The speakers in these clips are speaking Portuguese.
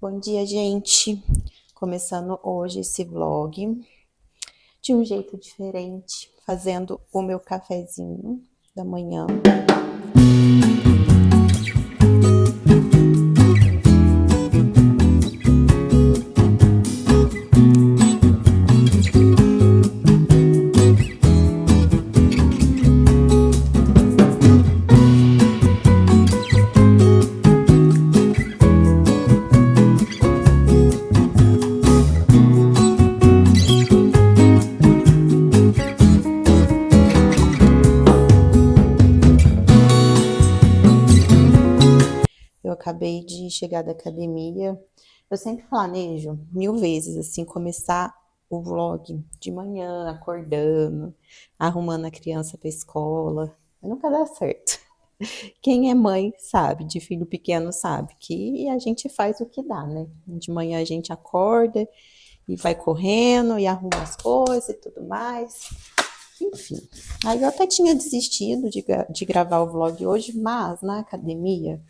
Bom dia, gente. Começando hoje esse vlog de um jeito diferente, fazendo o meu cafezinho da manhã. Eu acabei de chegar da academia. Eu sempre planejo 1000 vezes assim começar o vlog de manhã, acordando, arrumando a criança para escola, mas nunca dá certo. Quem é mãe sabe, de filho pequeno sabe que a gente faz o que dá, né? De manhã a gente acorda e vai correndo e arruma as coisas e tudo mais. Enfim, aí eu até tinha desistido de gravar o vlog hoje, mas na academia,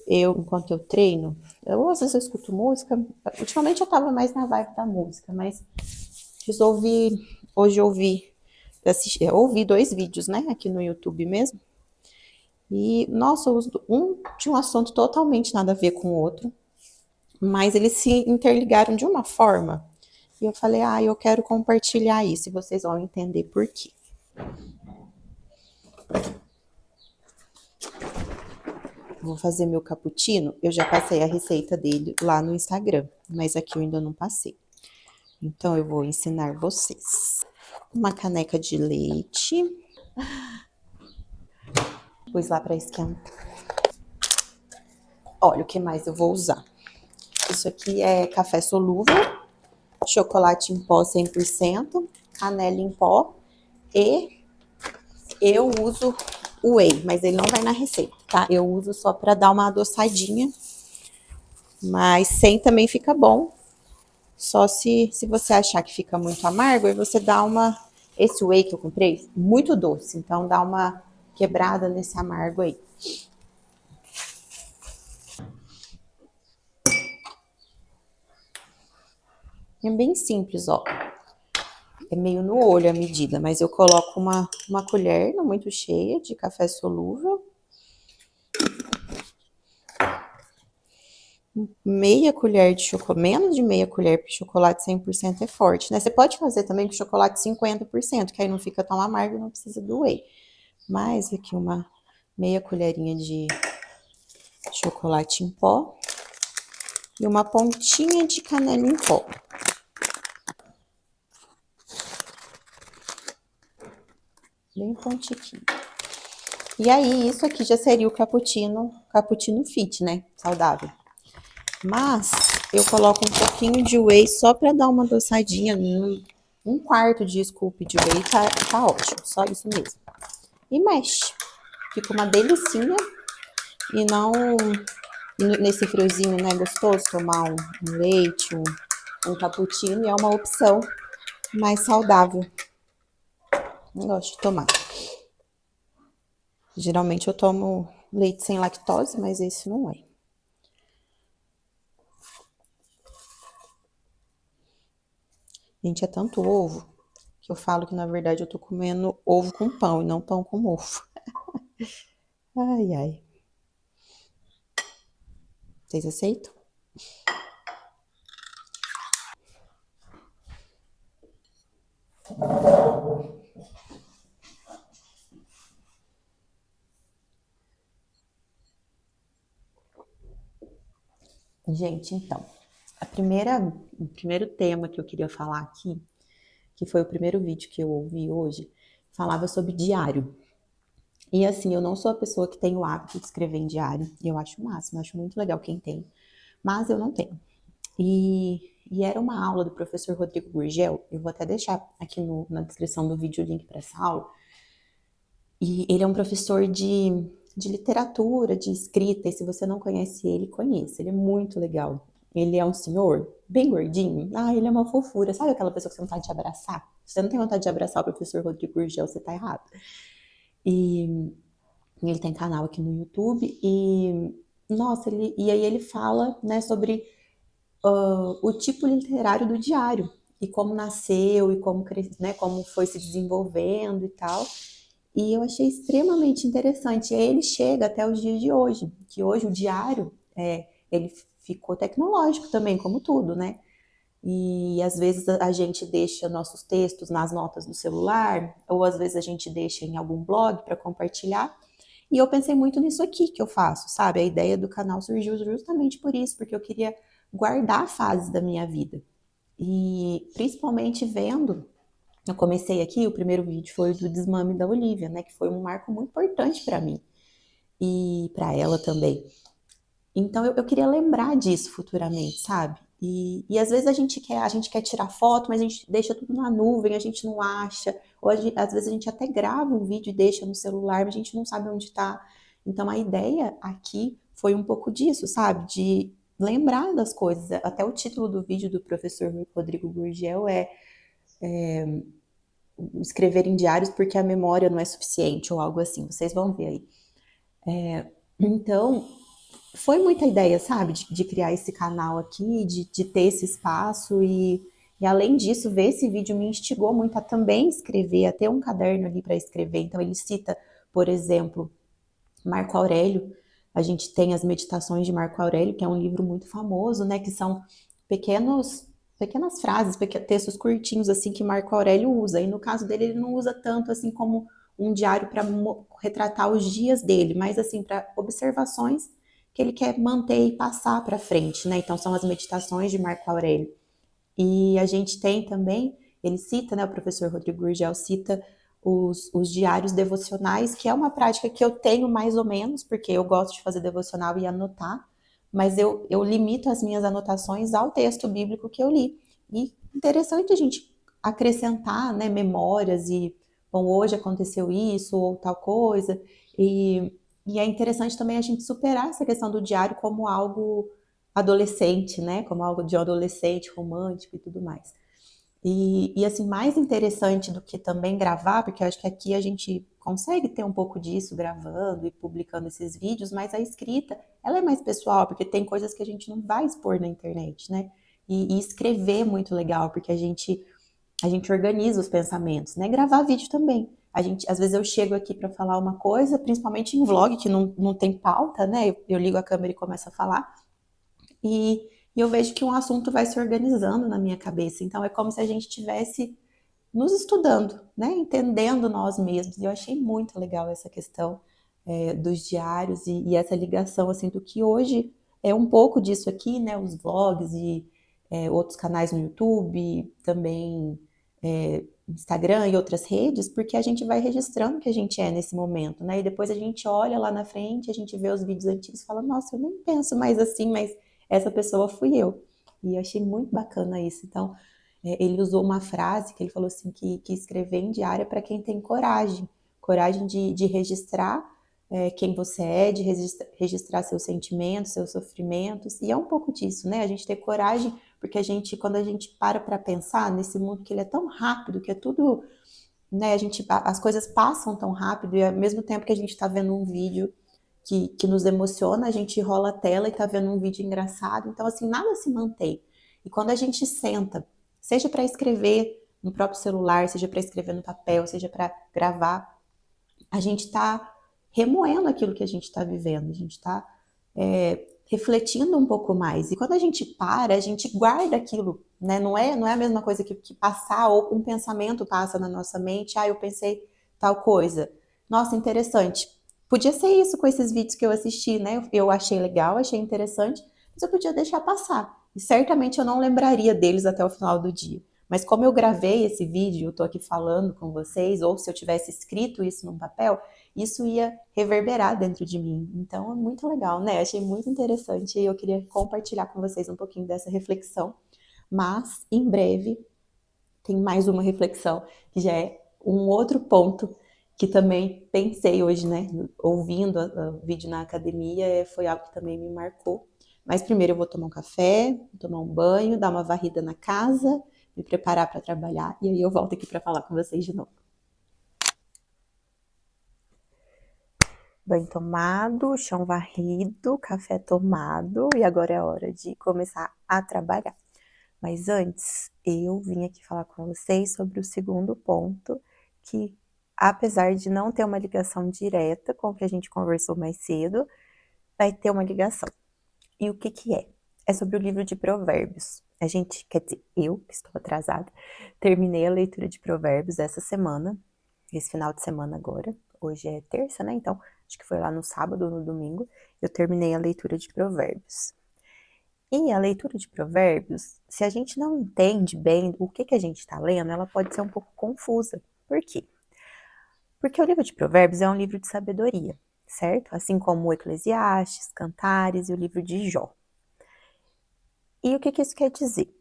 enquanto eu treino, às vezes eu escuto música. Ultimamente eu tava mais na vibe da música, mas resolvi hoje ouvi 2 vídeos, né, aqui no YouTube mesmo. E, nossa, um tinha um assunto totalmente nada a ver com o outro, mas eles se interligaram de uma forma. E eu falei, eu quero compartilhar isso e vocês vão entender por quê. Vou fazer meu cappuccino. Eu já passei a receita dele lá no Instagram, mas aqui eu ainda não passei. Então eu vou ensinar vocês. Uma caneca de leite. Pus lá para esquentar. Olha o que mais eu vou usar. Isso aqui é café solúvel, chocolate em pó 100%, canela em pó e eu uso o whey, mas ele não vai na receita, tá? Eu uso só para dar uma adoçadinha, mas sem também fica bom. Só se você achar que fica muito amargo, aí você dá uma... Esse whey que eu comprei, muito doce, então dá uma quebrada nesse amargo aí. É bem simples, ó. É meio no olho a medida, mas eu coloco uma colher, não muito cheia, de café solúvel. Meia colher de chocolate, menos de meia colher, porque chocolate 100% é forte, né? Você pode fazer também com chocolate 50%, que aí não fica tão amargo e não precisa do whey. Mais aqui uma meia colherinha de chocolate em pó e uma pontinha de canela em pó. Bem pontiquinho. E aí, isso aqui já seria o cappuccino fit, né? Saudável. Mas eu coloco um pouquinho de whey só para dar uma adoçadinha. Um quarto de scoop de whey tá ótimo, só isso mesmo. E mexe. Fica uma delicinha. E não... Nesse friozinho, né, gostoso, tomar um leite, um cappuccino, e é uma opção mais saudável. Não gosto de tomar. Geralmente eu tomo leite sem lactose, mas esse não é. Gente, é tanto ovo que eu falo que, na verdade, eu tô comendo ovo com pão e não pão com ovo. Ai, ai. Vocês aceitam? Gente, então, o primeiro tema que eu queria falar aqui, que foi o primeiro vídeo que eu ouvi hoje, falava sobre diário. E assim, eu não sou a pessoa que tem o hábito de escrever em diário. Eu acho o máximo, eu acho muito legal quem tem. Mas eu não tenho. E era uma aula do professor Rodrigo Gurgel. Eu vou até deixar aqui na descrição do vídeo o link para essa aula. E ele é um professor de literatura, de escrita. E se você não conhece ele, conheça. Ele é muito legal. Ele é um senhor bem gordinho. Ele é uma fofura. Sabe aquela pessoa que você não tem vontade de abraçar? Se você não tem vontade de abraçar o professor Rodrigo Gurgel, você tá errado. E ele tem canal aqui no YouTube e, nossa, e aí ele fala, né, sobre o tipo literário do diário e como nasceu e como, né, como foi se desenvolvendo e tal. E eu achei extremamente interessante. E aí ele chega até os dias de hoje, que hoje o diário, ele ficou tecnológico também, como tudo, né? E às vezes a gente deixa nossos textos nas notas do celular, ou às vezes a gente deixa em algum blog para compartilhar. E eu pensei muito nisso aqui que eu faço, sabe? A ideia do canal surgiu justamente por isso, porque eu queria guardar fases da minha vida. E principalmente vendo, eu comecei aqui, o primeiro vídeo foi do desmame da Olivia, né? Que foi um marco muito importante para mim e para ela também. Então eu queria lembrar disso futuramente, sabe? E às vezes a gente quer tirar foto, mas a gente deixa tudo na nuvem, a gente não acha. Ou às vezes a gente até grava um vídeo e deixa no celular, mas a gente não sabe onde está. Então a ideia aqui foi um pouco disso, sabe? De lembrar das coisas. Até o título do vídeo do professor Rodrigo Gurgel é escrever em diários porque a memória não é suficiente, ou algo assim. Vocês vão ver aí. Então, foi muita ideia, sabe, de criar esse canal aqui, de ter esse espaço e além disso, ver esse vídeo me instigou muito a também escrever, a ter um caderno ali para escrever. Então ele cita, por exemplo, Marco Aurélio. A gente tem as Meditações de Marco Aurélio, que é um livro muito famoso, né, que são pequenas frases, textos curtinhos assim que Marco Aurélio usa. E no caso dele, ele não usa tanto assim como um diário para retratar os dias dele, mas assim para observações que ele quer manter e passar para frente, né? Então são as Meditações de Marco Aurélio. E a gente tem também, ele cita, né, o professor Rodrigo Gurgel cita os diários devocionais, que é uma prática que eu tenho mais ou menos, porque eu gosto de fazer devocional e anotar, mas eu limito as minhas anotações ao texto bíblico que eu li. E interessante a gente acrescentar, né, memórias e, bom, hoje aconteceu isso ou tal coisa, e é interessante também a gente superar essa questão do diário como algo adolescente, né? Como algo de adolescente, romântico e tudo mais. E assim, mais interessante do que também gravar, porque eu acho que aqui a gente consegue ter um pouco disso gravando e publicando esses vídeos, mas a escrita, ela é mais pessoal, porque tem coisas que a gente não vai expor na internet, né? E escrever é muito legal, porque a gente organiza os pensamentos, né? Gravar vídeo também. Às vezes eu chego aqui para falar uma coisa, principalmente em vlog, que não tem pauta, né? Eu ligo a câmera e começo a falar. E eu vejo que um assunto vai se organizando na minha cabeça. Então é como se a gente estivesse nos estudando, né? Entendendo nós mesmos. E eu achei muito legal essa questão dos diários e essa ligação assim do que hoje é um pouco disso aqui, né? Os vlogs e outros canais no YouTube, também Instagram e outras redes, porque a gente vai registrando o que a gente é nesse momento, né? E depois a gente olha lá na frente, a gente vê os vídeos antigos e fala, nossa, eu nem penso mais assim, mas essa pessoa fui eu. E eu achei muito bacana isso. Então, ele usou uma frase que ele falou assim, que escrever em diário é para quem tem coragem. Coragem de registrar quem você é, de registrar seus sentimentos, seus sofrimentos. E é um pouco disso, né? A gente ter coragem, porque quando a gente para pensar nesse mundo que ele é tão rápido, que é tudo, né? As coisas passam tão rápido e ao mesmo tempo que a gente está vendo um vídeo que nos emociona, a gente rola a tela e tá vendo um vídeo engraçado. Então, assim, nada se mantém. E quando a gente senta, seja para escrever no próprio celular, seja para escrever no papel, seja para gravar, a gente está remoendo aquilo que a gente está vivendo, a gente está refletindo um pouco mais. E quando a gente para, a gente guarda aquilo, né? Não é a mesma coisa que passar ou um pensamento passa na nossa mente, eu pensei tal coisa. Nossa, interessante. Podia ser isso com esses vídeos que eu assisti, né? Eu achei legal, achei interessante, mas eu podia deixar passar. E certamente eu não lembraria deles até o final do dia. Mas como eu gravei esse vídeo, eu tô aqui falando com vocês, ou se eu tivesse escrito isso num papel, isso ia reverberar dentro de mim. Então é muito legal, né? Achei muito interessante e eu queria compartilhar com vocês um pouquinho dessa reflexão. Mas em breve tem mais uma reflexão que já é um outro ponto que também pensei hoje, né? Ouvindo o vídeo na academia, foi algo que também me marcou. Mas primeiro eu vou tomar um café, vou tomar um banho, dar uma varrida na casa, me preparar para trabalhar e aí eu volto aqui para falar com vocês de novo. Banho tomado, chão varrido, café tomado e agora é a hora de começar a trabalhar. Mas antes, eu vim aqui falar com vocês sobre o segundo ponto, que apesar de não ter uma ligação direta com o que a gente conversou mais cedo, vai ter uma ligação. E o que que é? É sobre o livro de Provérbios. A gente, quer dizer, eu, que estou atrasada, terminei a leitura de Provérbios essa semana, esse final de semana agora. Hoje é terça, né? Então, acho que foi lá no sábado ou no domingo, eu terminei a leitura de Provérbios. E a leitura de Provérbios, se a gente não entende bem o que a gente está lendo, ela pode ser um pouco confusa. Por quê? Porque o livro de Provérbios é um livro de sabedoria, certo? Assim como o Eclesiastes, Cantares e o livro de Jó. E o que isso quer dizer?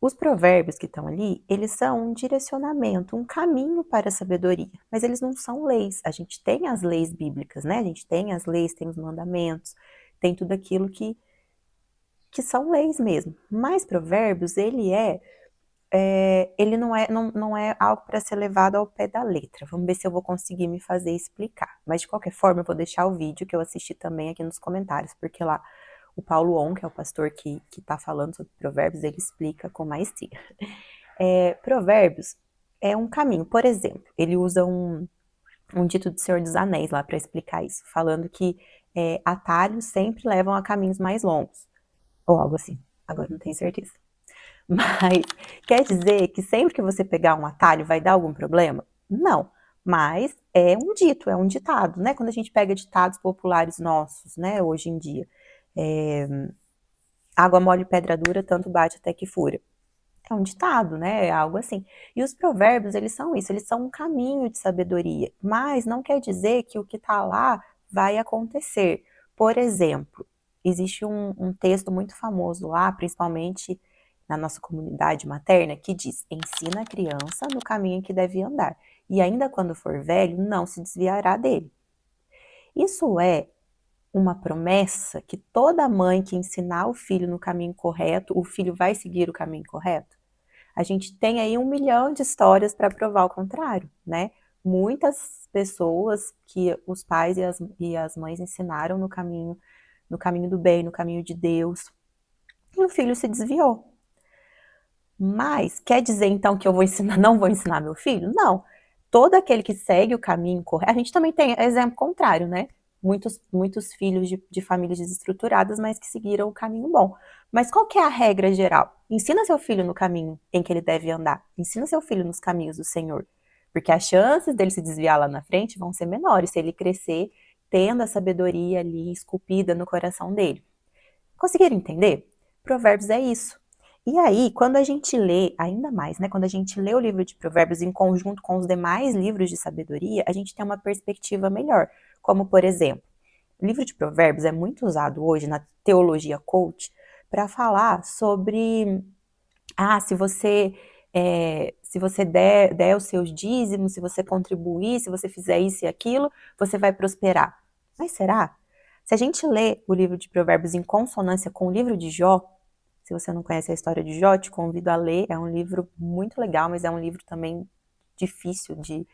Os provérbios que estão ali, eles são um direcionamento, um caminho para a sabedoria, mas eles não são leis. A gente tem as leis bíblicas, né? A gente tem as leis, tem os mandamentos, tem tudo aquilo que são leis mesmo. Mas provérbios, ele não é algo para ser levado ao pé da letra. Vamos ver se eu vou conseguir me fazer explicar. Mas de qualquer forma, eu vou deixar o vídeo que eu assisti também aqui nos comentários, porque lá o Paulo On, que é o pastor que está falando sobre provérbios, ele explica com maestria. Provérbios é um caminho. Por exemplo, ele usa um dito do Senhor dos Anéis lá para explicar isso, falando que atalhos sempre levam a caminhos mais longos. Ou algo assim, agora não tenho certeza. Mas quer dizer que sempre que você pegar um atalho vai dar algum problema? Não, mas é um dito, é um ditado, né? Quando a gente pega ditados populares nossos, né, hoje em dia, água mole pedra dura, tanto bate até que fura. É um ditado, né? É algo assim. E os provérbios, eles são isso, eles são um caminho de sabedoria, mas não quer dizer que o que está lá vai acontecer. Por exemplo, existe um texto muito famoso lá, principalmente na nossa comunidade materna, que diz: ensina a criança no caminho em que deve andar, e ainda quando for velho, não se desviará dele. Isso é uma promessa que toda mãe que ensinar o filho no caminho correto, o filho vai seguir o caminho correto? A gente tem aí 1 milhão de histórias para provar o contrário, né? Muitas pessoas que os pais e as mães ensinaram no caminho do bem, no caminho de Deus, e o filho se desviou. Mas quer dizer então que eu vou ensinar, não vou ensinar meu filho? Não. Todo aquele que segue o caminho correto, a gente também tem exemplo contrário, né? Muitos filhos de famílias desestruturadas, mas que seguiram o caminho bom. Mas qual que é a regra geral? Ensina seu filho no caminho em que ele deve andar. Ensina seu filho nos caminhos do Senhor. Porque as chances dele se desviar lá na frente vão ser menores se ele crescer tendo a sabedoria ali esculpida no coração dele. Conseguiram entender? Provérbios é isso. E aí, quando a gente lê, ainda mais, né? Quando a gente lê o livro de Provérbios em conjunto com os demais livros de sabedoria, a gente tem uma perspectiva melhor. Como, por exemplo, o livro de Provérbios é muito usado hoje na teologia coach para falar sobre se você der os seus dízimos, se você contribuir, se você fizer isso e aquilo, você vai prosperar. Mas será? Se a gente lê o livro de Provérbios em consonância com o livro de Jó, se você não conhece a história de Jó, te convido a ler. É um livro muito legal, mas é um livro também difícil de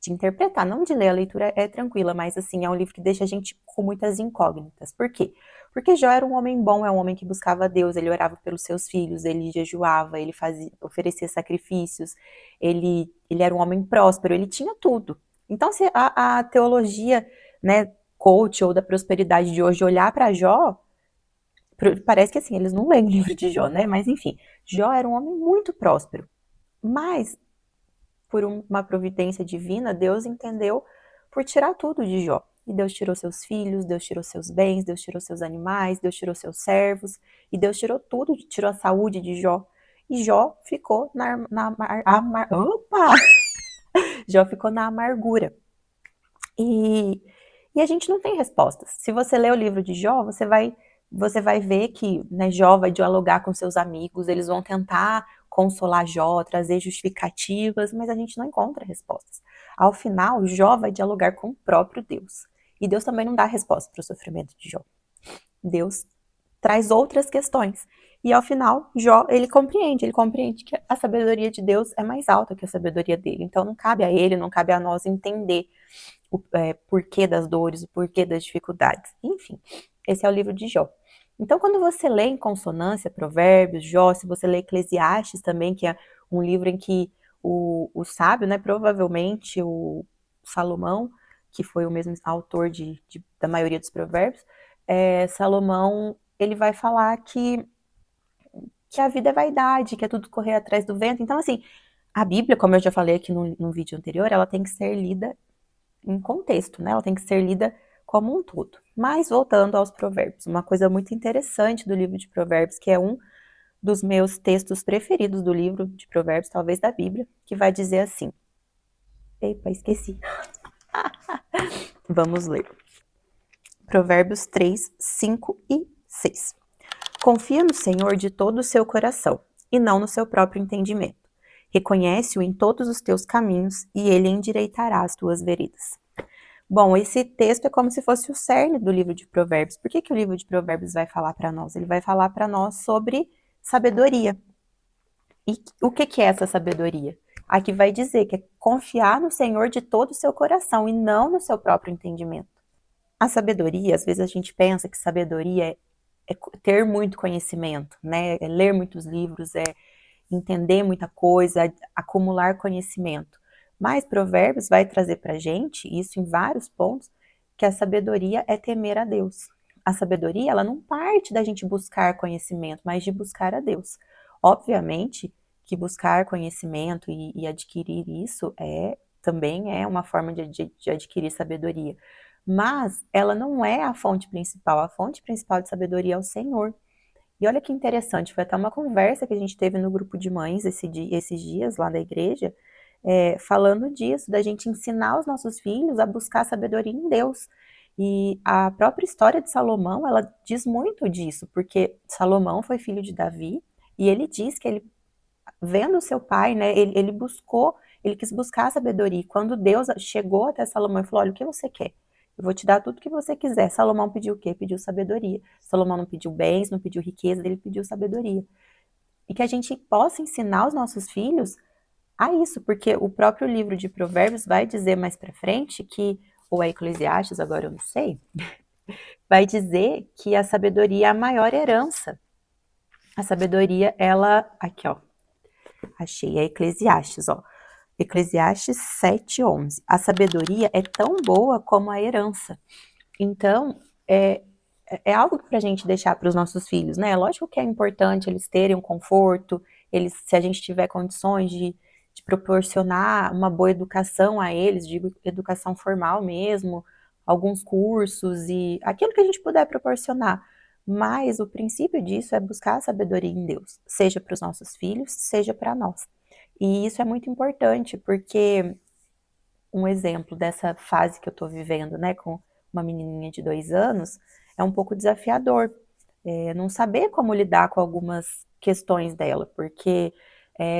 interpretar. Não de ler, a leitura é tranquila, mas assim, é um livro que deixa a gente com muitas incógnitas. Por quê? Porque Jó era um homem bom, é um homem que buscava Deus, ele orava pelos seus filhos, ele jejuava, ele oferecia sacrifícios, ele era um homem próspero, ele tinha tudo. Então, se a teologia, né, coach ou da prosperidade de hoje olhar para Jó, parece que assim, eles não leem o livro de Jó, né? Mas enfim, Jó era um homem muito próspero. Mas, por uma providência divina, Deus entendeu por tirar tudo de Jó. E Deus tirou seus filhos, Deus tirou seus bens, Deus tirou seus animais, Deus tirou seus servos, e Deus tirou tudo, tirou a saúde de Jó. E Jó ficou Jó ficou na amargura. E a gente não tem respostas. Se você ler o livro de Jó, você vai ver que, né, Jó vai dialogar com seus amigos, eles vão tentar consolar Jó, trazer justificativas, mas a gente não encontra respostas. Ao final, Jó vai dialogar com o próprio Deus. E Deus também não dá resposta para o sofrimento de Jó. Deus traz outras questões. E ao final, Jó, ele compreende que a sabedoria de Deus é mais alta que a sabedoria dele. Então não cabe a ele, não cabe a nós entender o porquê das dores, o porquê das dificuldades. Enfim, esse é o livro de Jó. Então, quando você lê em consonância Provérbios, Jó, se você lê Eclesiastes também, que é um livro em que o sábio, né, provavelmente o Salomão, que foi o mesmo autor da maioria dos provérbios, Salomão, ele vai falar que a vida é vaidade, que é tudo correr atrás do vento. Então, assim, a Bíblia, como eu já falei aqui no vídeo anterior, ela tem que ser lida em contexto, né? Ela tem que ser lida como um todo. Mas voltando aos provérbios, uma coisa muito interessante do livro de provérbios, que é um dos meus textos preferidos do livro de provérbios, talvez da Bíblia, que vai dizer assim. Epa, esqueci. Vamos ler. Provérbios 3, 5 e 6. Confia no Senhor de todo o seu coração, e não no seu próprio entendimento. Reconhece-o em todos os teus caminhos, e ele endireitará as tuas veredas. Bom, esse texto é como se fosse o cerne do livro de Provérbios. Por que o livro de Provérbios vai falar para nós? Ele vai falar para nós sobre sabedoria. E o que é essa sabedoria? Aqui vai dizer que é confiar no Senhor de todo o seu coração e não no seu próprio entendimento. A sabedoria, às vezes a gente pensa que sabedoria é ter muito conhecimento, né? É ler muitos livros, é entender muita coisa, acumular conhecimento. Mas Provérbios vai trazer para a gente, isso em vários pontos, que a sabedoria é temer a Deus. A sabedoria, ela não parte da gente buscar conhecimento, mas de buscar a Deus. Obviamente que buscar conhecimento e adquirir isso também é uma forma de adquirir sabedoria. Mas ela não é a fonte principal. A fonte principal de sabedoria é o Senhor. E olha que interessante, foi até uma conversa que a gente teve no grupo de mães esses dias lá da igreja, falando disso, da gente ensinar os nossos filhos a buscar sabedoria em Deus. E a própria história de Salomão, ela diz muito disso, porque Salomão foi filho de Davi, e ele diz que ele, vendo seu pai, né, ele quis buscar a sabedoria. E quando Deus chegou até Salomão e falou, olha, o que você quer? Eu vou te dar tudo que você quiser. Salomão pediu o quê? Pediu sabedoria. Salomão não pediu bens, não pediu riqueza, ele pediu sabedoria. E que a gente possa ensinar os nossos filhos a isso, porque o próprio livro de Provérbios vai dizer mais pra frente que, ou é Eclesiastes, agora eu não sei, vai dizer que a sabedoria é a maior herança. A sabedoria, ela, aqui ó, achei, é Eclesiastes, ó. Eclesiastes 7:11. A sabedoria é tão boa como a herança. Então, é algo para a gente deixar para os nossos filhos, né? Lógico que é importante eles terem um conforto, se a gente tiver condições de proporcionar uma boa educação a eles, digo educação formal mesmo, alguns cursos e aquilo que a gente puder proporcionar. Mas o princípio disso é buscar a sabedoria em Deus, seja para os nossos filhos, seja para nós. E isso é muito importante, porque um exemplo dessa fase que eu estou vivendo, né, com uma menininha de 2 anos, é um pouco desafiador. Não saber como lidar com algumas questões dela, porque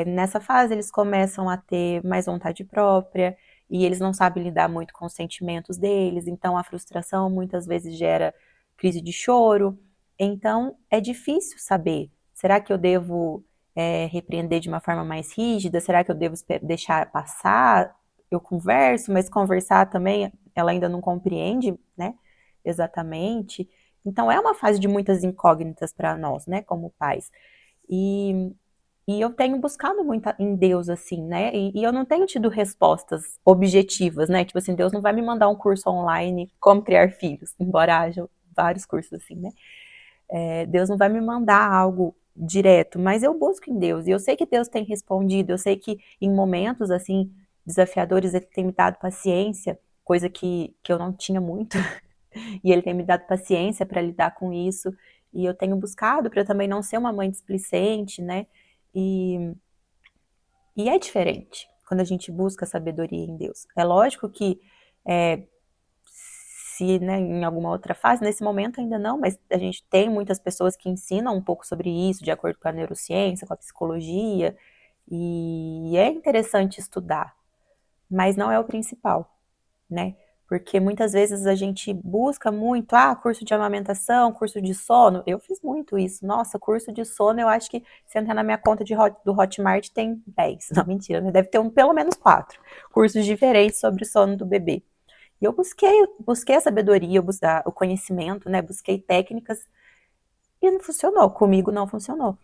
nessa fase eles começam a ter mais vontade própria e eles não sabem lidar muito com os sentimentos deles, então a frustração muitas vezes gera crise de choro. Então é difícil saber, será que eu devo repreender de uma forma mais rígida? Será que eu devo deixar passar? Eu converso, mas conversar também ela ainda não compreende, né, exatamente. Então é uma fase de muitas incógnitas para nós, né, como pais. E, e eu tenho buscado muito em Deus, assim, né, e eu não tenho tido respostas objetivas, né, tipo assim, Deus não vai me mandar um curso online como criar filhos, embora haja vários cursos assim, né. Deus não vai me mandar algo direto, mas eu busco em Deus, e eu sei que Deus tem respondido, eu sei que em momentos, assim, desafiadores, Ele tem me dado paciência, coisa que eu não tinha muito, e Ele tem me dado paciência para lidar com isso, e eu tenho buscado para também não ser uma mãe displicente, né, e, e é diferente quando a gente busca sabedoria em Deus. É lógico que se, né, em alguma outra fase, nesse momento ainda não, mas a gente tem muitas pessoas que ensinam um pouco sobre isso, de acordo com a neurociência, com a psicologia, e é interessante estudar, mas não é o principal, né? Porque muitas vezes a gente busca muito, curso de amamentação, curso de sono. Eu fiz muito isso. Nossa, curso de sono, eu acho que se entrar na minha conta do Hotmart tem 10. Não, mentira, né? Deve ter pelo menos 4 cursos diferentes sobre o sono do bebê. E eu busquei a sabedoria, o conhecimento, né? Busquei técnicas e não funcionou. Comigo não funcionou.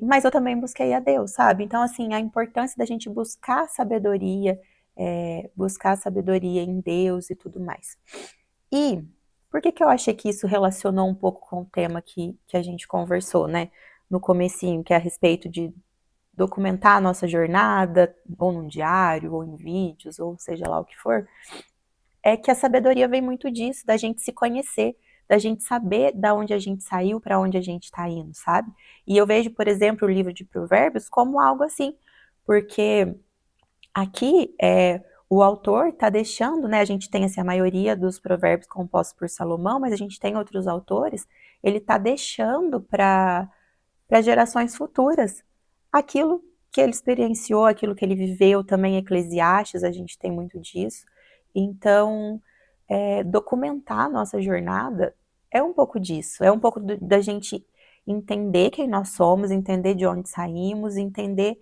Mas eu também busquei a Deus, sabe? Então, assim, a importância da gente buscar sabedoria em Deus e tudo mais. E por que eu achei que isso relacionou um pouco com o tema que a gente conversou, né? No comecinho, que é a respeito de documentar a nossa jornada, ou num diário, ou em vídeos, ou seja lá o que for, é que a sabedoria vem muito disso, da gente se conhecer, da gente saber da onde a gente saiu, para onde a gente está indo, sabe? E eu vejo, por exemplo, o livro de Provérbios como algo assim, porque aqui o autor está deixando, né? A gente tem assim, a maioria dos provérbios compostos por Salomão, mas a gente tem outros autores, ele está deixando para gerações futuras aquilo que ele experienciou, aquilo que ele viveu, também Eclesiastes, a gente tem muito disso. Então, documentar a nossa jornada é um pouco disso, é um pouco da gente entender quem nós somos, entender de onde saímos, entender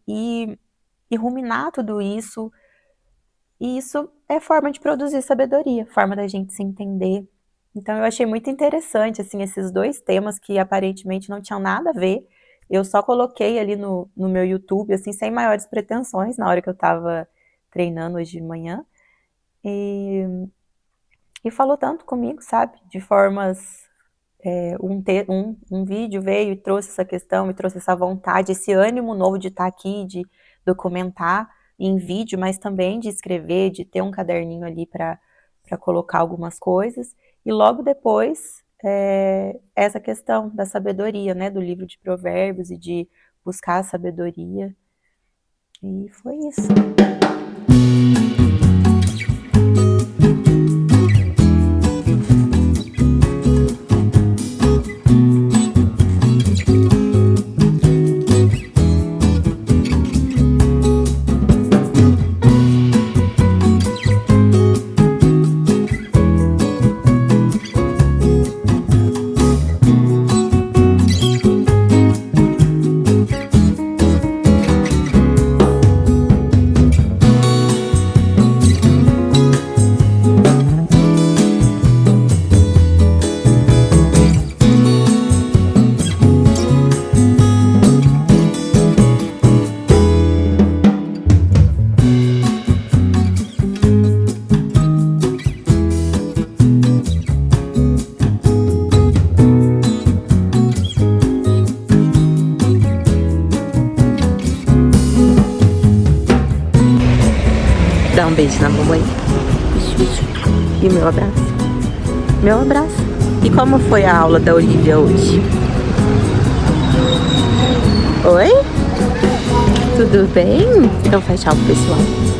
e ruminar tudo isso. E isso é forma de produzir sabedoria, forma da gente se entender. Então eu achei muito interessante, assim, esses dois temas que aparentemente não tinham nada a ver. Eu só coloquei ali no meu YouTube, assim, sem maiores pretensões, na hora que eu tava treinando hoje de manhã. E falou tanto comigo, sabe? De formas... um vídeo veio e trouxe essa questão, e trouxe essa vontade, esse ânimo novo de estar aqui, de documentar em vídeo, mas também de escrever, de ter um caderninho ali para colocar algumas coisas. E logo depois, essa questão da sabedoria, né? Do livro de Provérbios e de buscar a sabedoria. E foi isso. Dá um beijo na mamãe. E o meu abraço. Meu abraço. E como foi a aula da Olivia hoje? Oi? Tudo bem? Então faz tchau pro pessoal.